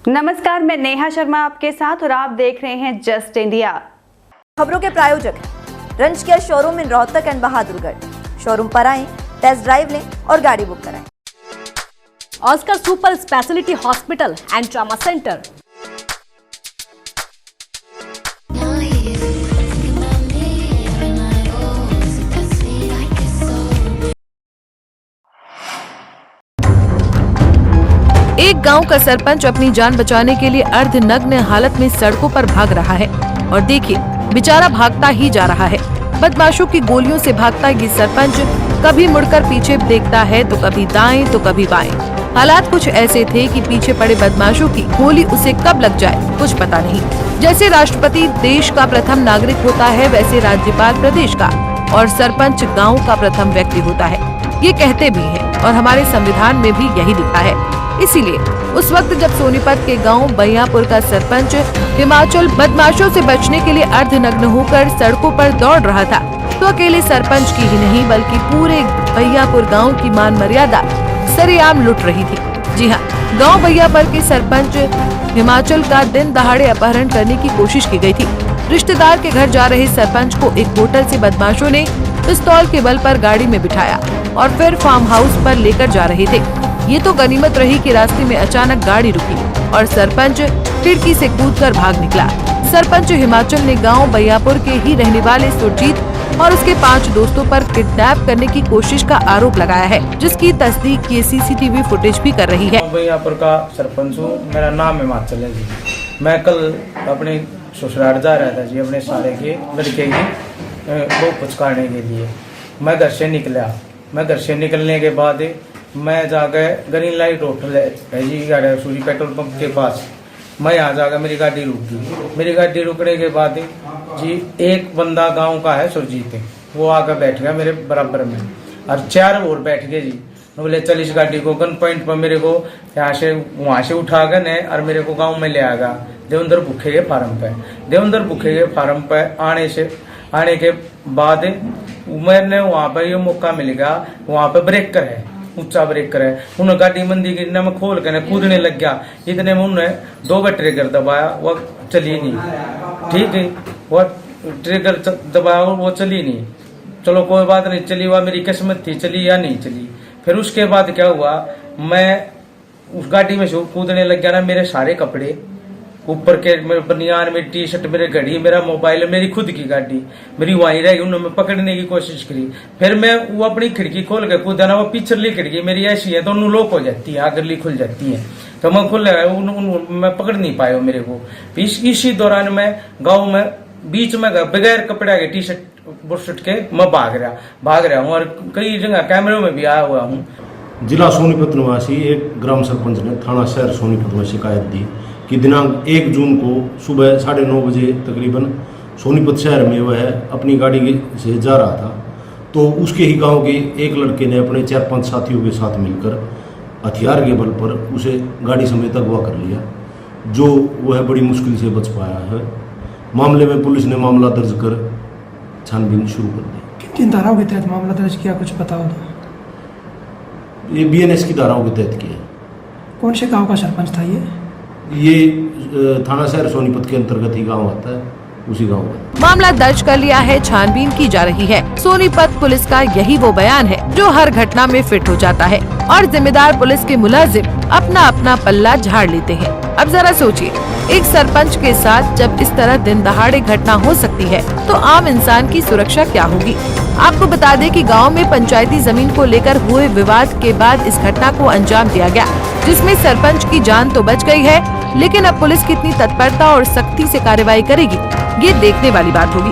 नमस्कार, मैं नेहा शर्मा आपके साथ और आप देख रहे हैं जस्ट इंडिया। खबरों के प्रायोजक हैं रंज care showroom in Rohtak and Bahadurgarh. Showroom पर आएं, टेस्ट ड्राइव लें और गाड़ी बुक कराएं। Oscar super speciality hospital and trauma centre. एक गांव का सरपंच अपनी जान बचाने के लिए अर्धनग्न हालत में सड़कों पर भाग रहा है और देखिए बेचारा भागता ही जा रहा है। बदमाशों की गोलियों से भागता ये सरपंच कभी मुड़कर पीछे देखता है तो कभी दाएं तो कभी बाएं। हालात कुछ ऐसे थे कि पीछे पड़े बदमाशों की गोली उसे कब लग जाए कुछ पता नहीं। जैसे राष्ट्रपति देश का प्रथम नागरिक होता है, वैसे राज्यपाल प्रदेश का और सरपंच गाँव का प्रथम व्यक्ति होता है। ये कहते भी है और हमारे संविधान में भी यही लिखा है। इसीलिए उस वक्त जब सोनीपत के गांव बैयापुर का सरपंच हिमाचल बदमाशों से बचने के लिए अर्धनग्न होकर सड़कों पर दौड़ रहा था, तो अकेले सरपंच की ही नहीं बल्कि पूरे बैयापुर गांव की मान मर्यादा सरेआम लुट रही थी। जी हाँ, गांव बैयापुर के सरपंच हिमाचल का दिन दहाड़े अपहरण करने की कोशिश की गई थी। रिश्तेदार के घर जा रहे सरपंच को एक होटल से बदमाशों ने पिस्तौल के बल पर गाड़ी में बिठाया और फिर फार्म हाउस पर लेकर जा रहे थे। ये तो गनीमत रही कि रास्ते में अचानक गाड़ी रुकी और सरपंच खिड़की से कूदकर भाग निकला। सरपंच हिमाचल ने गांव बैयापुर के ही रहने वाले सुरजीत और उसके 5 दोस्तों पर किडनैप करने की कोशिश का आरोप लगाया है, जिसकी तस्दीक ये सीसीटीवी फुटेज भी कर रही है। बैयापुर का सरपंच हूँ, मेरा नाम हिमाचल है जी। मैं कल अपने ससुराल जा रहा था जी, अपने सारे के लड़के की वो पुचकारने के लिए। मैं घर से निकला। मैं घर से निकलने के बाद मैं जाकर ग्रीन लाइट होटल है जी, सूरी पेट्रोल पंप के पास। मैं यहाँ जाकर मेरी गाड़ी रुक गई। मेरी गाड़ी रुकने के बाद जी एक बंदा गांव का है सुरजीत, वो आकर बैठ गया मेरे बराबर में और 4 और बैठ गए जी। बोले चल इस गाड़ी को गन पॉइंट पर मेरे को यहाँ से वहाँ से उठा कर और मेरे को गाँव में ले आएगा देवेंद्र भुखे के फार्म पे। देवेंद्र भुखे के फार्म पे आने के बाद मैंने वहाँ पर ये मौका मिल गया, वहाँ पे ब्रेकर है, ऊंचा ब्रेकर है। उन्होंने गाड़ी मंदी की मैं खोल कर कूदने लग गया। इतने में उन्होंने 2 ट्रिगर दबाया, वो चली नहीं। ठीक है, वो ट्रिगर दबाया वो चली नहीं। चलो कोई बात नहीं, चली हुआ मेरी किस्मत थी, चली या नहीं चली। फिर उसके बाद क्या हुआ, मैं उस गाड़ी में से कूदने लग गया ना। मेरे सारे कपड़े ऊपर के, मेरे बनियान, मेरी टी शर्ट, मेरे घड़ी, मेरा मोबाइल, मेरी खुद की गाड़ी मेरी वहीं रही। उन्होंने पकड़ने की कोशिश करी। फिर मैं वो अपनी खिड़की खोल के कूदा ना। वो पिछली खिड़की मेरी ऐसी है तो उन्होंने लॉक हो जाती है, आगरली खुल जाती है, तो मैं खुल मैं पकड़ नहीं पाया मेरे को। इसी दौरान मैं गाँव में बीच में बगैर कपड़ा के टी शर्ट बुरशट के मैं भाग रहा हूँ और कई जगह कैमरे में भी आया हुआ हूँ। जिला सोनीपत निवासी एक ग्राम सरपंच ने थाना शहर सोनीपत में शिकायत दी कि दिनांक 1 जून को सुबह 9:30 बजे तकरीबन सोनीपत शहर में वह अपनी गाड़ी से जा रहा था, तो उसके ही गांव के एक लड़के ने अपने 4-5 साथियों के साथ मिलकर हथियार के बल पर उसे गाड़ी समेत अगवा कर लिया, जो वह बड़ी मुश्किल से बच पाया है। मामले में पुलिस ने मामला दर्ज कर छानबीन शुरू कर दी। किन धाराओं के तहत मामला दर्ज किया, कुछ पता हो? ये BNS की धाराओं के तहत किया। कौन से गांव का सरपंच था ये थाना शहर सोनीपत के अंतर्गत ही गांव आता है, उसी गांव का। मामला दर्ज कर लिया है, छानबीन की जा रही है। सोनीपत पुलिस का यही वो बयान है जो हर घटना में फिट हो जाता है और जिम्मेदार पुलिस के मुलाजिम अपना अपना पल्ला झाड़ लेते हैं। अब जरा सोचिए, एक सरपंच के साथ जब इस तरह दिन दहाड़े घटना हो सकती है तो आम इंसान की सुरक्षा क्या होगी। आपको बता दें कि गांव में पंचायती जमीन को लेकर हुए विवाद के बाद इस घटना को अंजाम दिया गया, जिसमें सरपंच की जान तो बच गई है, लेकिन अब पुलिस कितनी तत्परता और सख्ती से कार्रवाई करेगी, ये देखने वाली बात होगी।